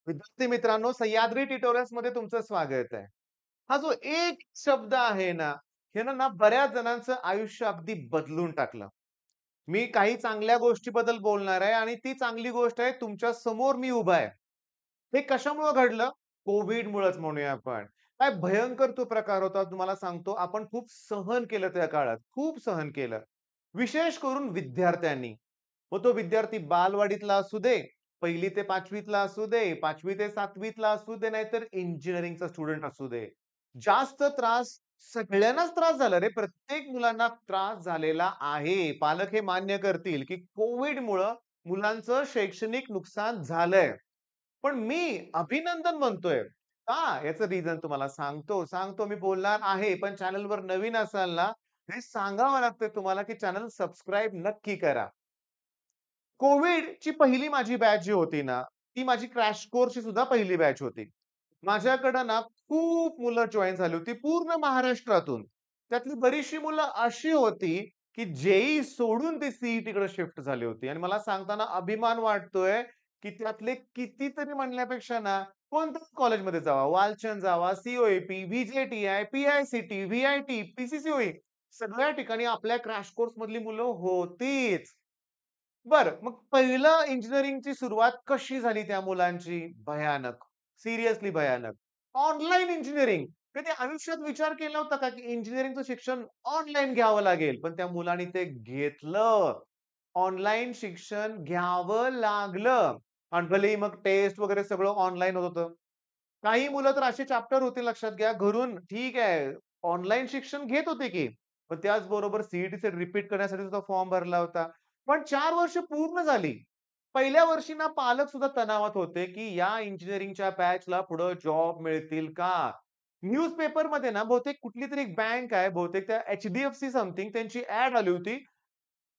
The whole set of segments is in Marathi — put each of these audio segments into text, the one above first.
विद्यार्थी मित्रांनो, सह्याद्री ट्युटोरियल्स मध्ये तुमचं स्वागत आहे. हा जो एक शब्द आहे ना, ह्यानं ना बऱ्याच जणांचं आयुष्य अगदी बदलून टाकलं. मी काही चांगल्या गोष्टीबद्दल बोलणार आहे आणि ती चांगली गोष्ट आहे तुमच्या समोर मी उभा आहे. हे कशामुळं घडलं? कोव्हिडमुळंच म्हणूया आपण. काय भयंकर तो प्रकार होता तुम्हाला सांगतो. आपण खूप सहन केलं त्या काळात, खूप सहन केलं. विशेष करून विद्यार्थ्यांनी. मग तो विद्यार्थी बालवाडीतला असू दे, 1ली ते 5वीतला असू दे, 5वी ते 7वीतला असू दे, नाहीतर इंजिनिअरिंगचा स्टुडंट असू दे. जास्त त्रास सगळ्यांनाच त्रास झाला रे. प्रत्येक मुलांना त्रास झालेला आहे. पालक हे मान्य करतील, की कोव्हिडमुळं मुलांचं शैक्षणिक नुकसान झालंय. पण मी अभिनंदन म्हणतोय. का? याचं रिझन तुम्हाला सांगतो. मी बोलणार आहे. पण चॅनलवर नवीन असाल ना, हे सांगावं लागतंय तुम्हाला, की चॅनल सबस्क्राईब नक्की करा. कोव्हिडची पहिली माझी बॅच जी होती ना, ती माझी क्रॅश कोर्सची सुद्धा पहिली बॅच होती. माझ्याकडं ना खूप मुलं जॉइन झाली होती पूर्ण महाराष्ट्रातून. त्यातली बरीचशी मुलं अशी होती, की जे सोडून ती सी-ई-टीकडे शिफ्ट झाली होती आणि मला सांगताना अभिमान वाटतोय, की त्यातले कितीतरी म्हणण्यापेक्षा ना, कोणत्याच कॉलेजमध्ये जावा, वालचंद जावा, सी-ओ-ए-पी, व्ही-जे-टी-आय, पी-आय-सी-टी, व्ही-आय-टी, पी-सी-सी-ओ-ई सगळ्या ठिकाणी आपल्या क्रॅश कोर्समधली मुलं होतीच. बरं, मग पहिलं इंजिनिअरिंगची सुरुवात कशी झाली त्या मुलांची? भयानक. सिरियसली भयानक. Online engineering. कधी आयुष्यात विचार केला होता का, की इंजिनिअरिंगचं शिक्षण ऑनलाईन घ्यावं लागेल? पण त्या मुलांनी ते घेतलं. ऑनलाईन शिक्षण घ्यावं लागलं. आणि भलेही मग टेस्ट वगैरे सगळं ऑनलाईन होत होतं. काही मुलं तर असे चॅप्टर होते लक्षात घ्या, घरून ठीक आहे, ऑनलाईन शिक्षण घेत होते की. पण त्याचबरोबर सी-ई-टीचे रिपीट करण्यासाठी सुद्धा फॉर्म भरला होता. पण 4 वर्ष पूर्ण झाली. पहिल्या वर्षी ना पालक सुद्धा तणावात होते, की या इंजिनिअरिंगच्या बॅचला पुढे जॉब मिळतील का? न्यूजपेपरमध्ये ना बहुतेक कुठलीतरी एक बँक आहे, बहुतेक त्या एच-डी-एफ-सी समथिंग त्यांची ॲड आली होती.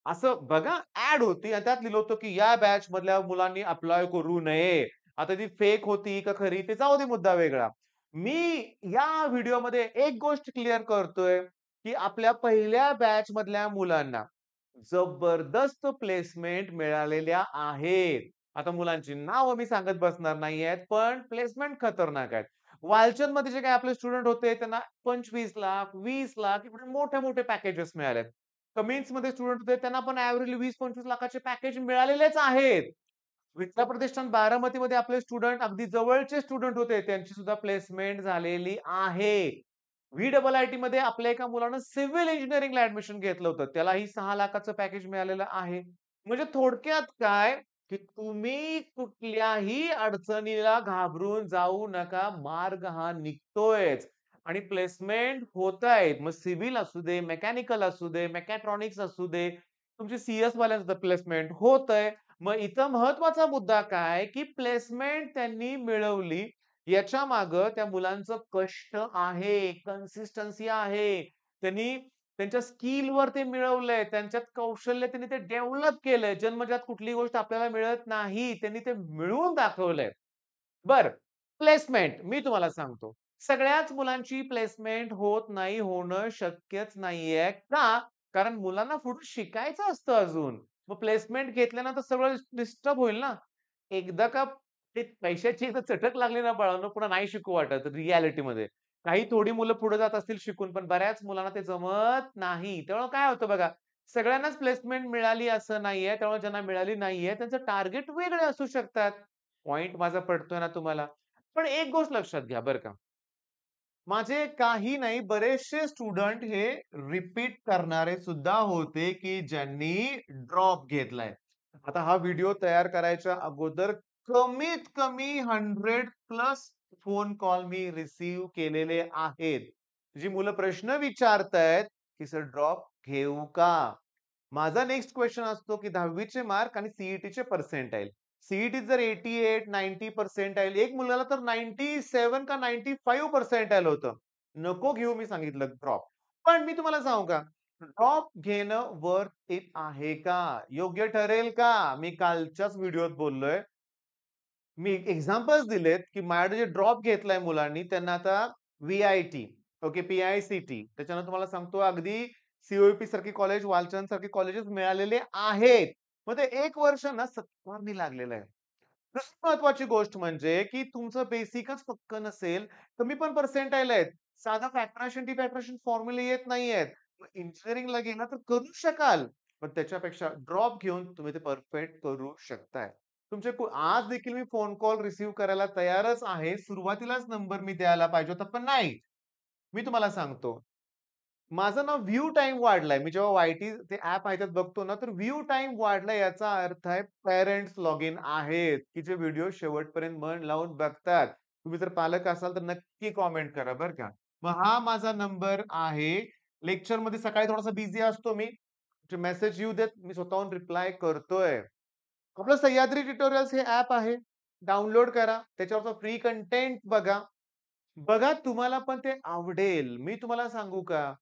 असं बघा ॲड होती आणि त्यात लिहिलं होतं, की या बॅच मधल्या मुलांनी अप्लाय करू नये. आता ती फेक होती का खरी ते जाऊ दे मुद्दा वेगळा. मी या व्हिडिओमध्ये एक गोष्ट क्लिअर करतोय, की आपल्या पहिल्या बॅच मधल्या मुलांना जबरदस्त प्लेसमेंट मिळालेल्या आहेत. आता मुलांची नावं मी सांगत बसणार नाहीयेत, पण प्लेसमेंट खतरनाक आहेत. वालचंदमध्ये जे काही आपले स्टुडंट होते त्यांना 25 लाख, 20 लाख एवढे मोठे-मोठे पॅकेजेस मिळालेत. कमिन्समध्ये स्टुडंट होते त्यांना पण एव्हरेजली 20-25 लाखाचे पॅकेज मिळालेलेच आहेत. विद्या प्रतिष्ठान बारामतीमध्ये आपले स्टुडंट अगदी जवळचे स्टुडंट होते. त्यांची सुद्धा प्लेसमेंट झालेली आहे. व्ही-डबल-आय-टीमध्ये आपल्या एका मुलानं सिव्हिल इंजिनिअरिंगला ॲडमिशन घेतलं होतं. त्यालाही 6 लाखाचं पॅकेज मिळालेलं आहे. म्हणजे थोडक्यात काय, की तुम्ही कुठल्याही अडचणीला घाबरून जाऊ नका. मार्ग हा निघतोयच आणि प्लेसमेंट होतायत. मग सिव्हिल असू दे, मेकॅनिकल असू दे, मेकॅट्रॉनिक्स असू दे, तुमची वाल्यांचं प्लेसमेंट होतंय. मग इथं महत्वाचा मुद्दा काय, की प्लेसमेंट त्यांनी मिळवली. याच्या मागं त्या मुलांचं कष्ट आहे, कन्सिस्टन्सी आहे. त्यांनी त्यांच्या स्किलवर ते मिळवलंय. त्यांच्यात कौशल्य त्यांनी ते डेव्हलप केलंय. जन्मजात कुठली गोष्ट आपल्याला मिळत नाही. त्यांनी ते मिळवून दाखवलंय. बरं, प्लेसमेंट मी तुम्हाला सांगतो. सगळ्याच मुलांची प्लेसमेंट होत नाही, होणं शक्यच नाहीये. का? कारण मुलांना पुढे शिकायचं असतं अजून. मग प्लेसमेंट घेतल्यानंतर सगळं डिस्टर्ब होईल ना. एकदा का ते पैशाची एकदा चटक लागली ना बाळांनो, पुन्हा नाही शिकू वाटत रिअॅलिटीमध्ये. काही थोडी मुलं पुढे जात असतील शिकून, पण बऱ्याच मुलांना ते जमत नाही. त्यामुळे काय होतं बघा, सगळ्यांनाच प्लेसमेंट मिळाली असं नाहीये. त्यामुळे ज्यांना मिळाली नाहीये, त्यांचं टार्गेट वेगळे असू शकतात. पॉइंट माझा पटतोय ना तुम्हाला? पण एक गोष्ट लक्षात घ्या बरं का. माझे काही नाही बरेचसे स्टुडंट हे रिपीट करणारे सुद्धा होते, की ज्यांनी ड्रॉप घेतलाय. आता हा व्हिडिओ तयार करायच्या अगोदर कमीत कमी 100 प्लस फोन कॉल मी रिसीव्ह केलेले आहेत. जी मुलं प्रश्न विचारतायत, की "सर ड्रॉप घेऊ का?" माझा नेक्स्ट क्वेशन असतो, की 10वी मार्क आणि सी पर्सेंटाइल. सी-ई-टीत जर 88, 90 पर्सेंटाइल एक मुलाला तर 97 का 95 पर्सेंटाइल होतं. नको घेऊ मी सांगितलं ड्रॉप. पण मी तुम्हाला सांगू का? ड्रॉप घेणं वर्थ इट आहे का? योग्य ठरेल का? मी कालच्याच व्हिडिओत बोललोय. मी एक्झाम्पल्स दिलेत, की माझ्याकडे जे ड्रॉप घेतलाय मुलांनी त्यांना आता व्ही-आय-टी, ओके, पी-आय-सी-टी त्याच्यानंतर तुम्हाला सांगतो अगदी सी-ओ-ई-पी सारखी कॉलेज, वालचंद सारखी कॉलेजेस मिळालेले आहेत. मग ते 1 वर्ष ना सत्कारणी लागलेलं आहे. दुसरी महत्वाची गोष्ट म्हणजे, की तुमचं बेसिकच पक्क नसेल, कमी पण पर्सेंटाइल आहेत. साधा फ्रॅक्शनल, डिफ्रॅक्शन फॉर्म्युले येत नाहीयेत. मग इंजिनिअरिंगला गेला तर करू शकाल. पण त्याच्यापेक्षा ड्रॉप घेऊन तुम्ही ते परफेक्ट करू शकताय. तुमचे आज देखील मी फोन कॉल रिसीव्ह करायला तयारच आहे. सुरुवातीलाच नंबर मी द्यायला पाहिजे होता, पण नाही. मी तुम्हाला सांगतो. माझं ना व्ह्यू टाईम वाढलाय. मी जेव्हा वाय-टी ते ॲप आहे त्यात बघतो ना, तर व्ह्यू टाईम वाढलाय याचा अर्थ आहे पेरेंट्स लॉग इन आहेत, की जे व्हिडिओ शेवटपर्यंत मन लावून बघतात. तुम्ही जर पालक असाल तर नक्की कॉमेंट करा बरं का. मग हा माझा नंबर आहे. लेक्चरमध्ये सकाळी थोडासा बिझी असतो मी. मेसेज येऊ देत, मी स्वतःहून रिप्लाय करतोय. आपलं सह्याद्री ट्युटोरियल्स हे ॲप आहे. डाउनलोड करा. त्याच्यावरचं फ्री कंटेंट बघा. बघा तुम्हाला पण ते आवडेल. मी तुम्हाला सांगू का?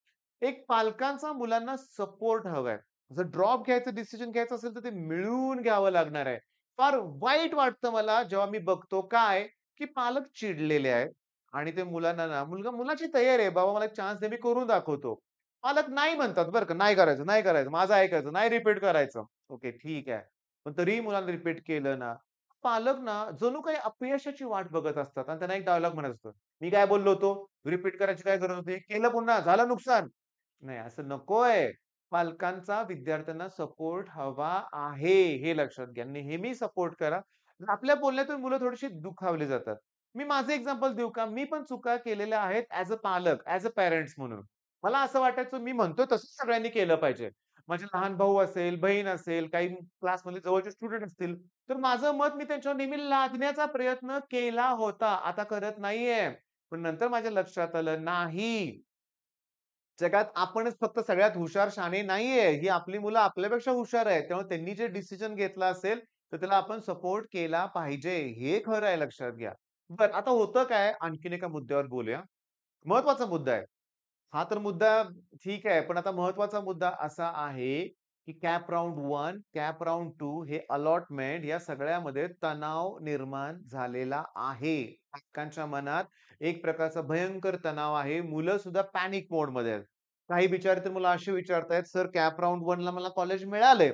एक पालकांचा मुलांना सपोर्ट हवाय. जर ड्रॉप घ्यायचं डिसिजन घ्यायचं असेल तर ते मिळून घ्यावं लागणार आहे. फार वाईट वाटतं मला जेव्हा मी बघतो काय, की पालक चिडलेले आहेत आणि ते मुलांना ना मुलाची तयारी आहे. बाबा मला एक चान्स दे मी करून दाखवतो. पालक नाही म्हणतात बरं का. नाही करायचं, नाही करायचं. माझं ऐकायचं, नाही रिपीट करायचं. ओके ठीक आहे. पण तरीही मुलांनी रिपीट केलं ना, पालक ना जणू काही अपयशाची वाट बघत असतात आणि त्यांना एक डायलॉग म्हणत असतो. "मी काय बोललो होतो? रिपीट करायची काय गरज होती? केलं पुन्हा, झालं नुकसान." नाही असं नकोय. पालकांचा विद्यार्थ्यांना सपोर्ट हवा आहे, हे लक्षात घ्या. नेहमी सपोर्ट करा. आपल्या बोलण्यातून मुलं थोडीशी दुखावली जातात. मी माझं एक्झाम्पल देऊ का? मी पण चुका केलेल्या आहेत ॲज अ पालक, ॲज अ पॅरेंट्स म्हणून. मला असं वाटायचं मी म्हणतोय तसंच सगळ्यांनी केलं पाहिजे. माझे लहान भाऊ असेल, बहीण असेल, काही क्लासमधले जवळचे स्टुडंट असतील, तर माझं मत मी त्यांच्यावर नेहमी लादण्याचा प्रयत्न केला होता. आता करत नाहीये. पण नंतर माझ्या लक्षात आलं, नाही. जगात आपणच फक्त सगळ्यात हुशार शहाणे नाहीये. ही आपली मुलं आपल्यापेक्षा हुशार आहेत. त्यामुळे त्यांनी जे डिसिजन घेतला असेल, तर त्याला आपण सपोर्ट केला पाहिजे. हे खरं आहे लक्षात घ्या. बरं आता होतं काय? आणखीन एका मुद्द्यावर बोलूया. महत्वाचा मुद्दा आहे. हा तर मुद्दा ठीक आहे. पण आता महत्त्वाचा मुद्दा असा आहे, की कॅप राउंड 1, कॅप राउंड 2 हे अलॉटमेंट या सगळ्यामध्ये तणाव निर्माण झालेला आहे. पालकांच्या मनात एक प्रकारचा भयंकर तणाव आहे. मुलं सुद्धा पॅनिक मोडमध्ये आहेत. काही बिचारे तर मला असे विचारतायत, "सर कॅप राउंड 1ला मला कॉलेज मिळालंय.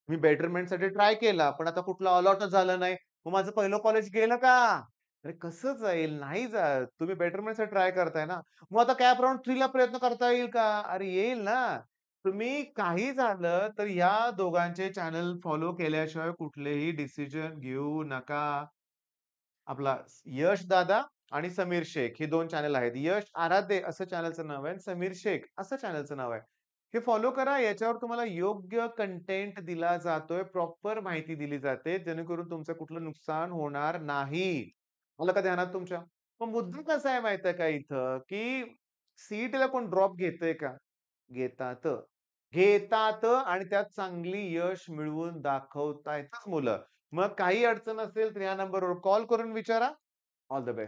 मी बेटरमेंटसाठी ट्राय केला, पण आता कुठलं अलॉटच झालं नाही. मग माझं पहिलं कॉलेज गेलं का?" अरे कसं जाईल? नाही जात. तुम्ही बेटरमेंटसाठी ट्राय करताय ना. मग आता कॅप राउंड 3 ला प्रयत्न करता येईल का? अरे येईल ना. तुम्ही काही झालं तर ह्या दोघांचे चॅनल फॉलो केल्याशिवाय कुठलेही डिसिजन घेऊ नका. आपला यश दादा आणि समीर शेख हे 2 चॅनल आहेत. यश आराध्य असं चॅनलचं नाव आहे आणि समीर शेख असं चॅनलचं नाव आहे. हे फॉलो करा. याच्यावर तुम्हाला योग्य कंटेंट दिला जातोय. प्रॉपर माहिती दिली जाते, जेणेकरून तुमचं कुठलं नुकसान होणार नाही. आलं का ध्यानात तुमच्या? मग मुद्दा कसा आहे माहिती आहे का इथं, की सी कोण ड्रॉप घेतंय का? घेतात. घेतात आणि त्यात चांगली यश मिळवून दाखवतायतच मुलं. मग काही अडचण असेल तर या नंबरवर कॉल करून विचारा. All the best.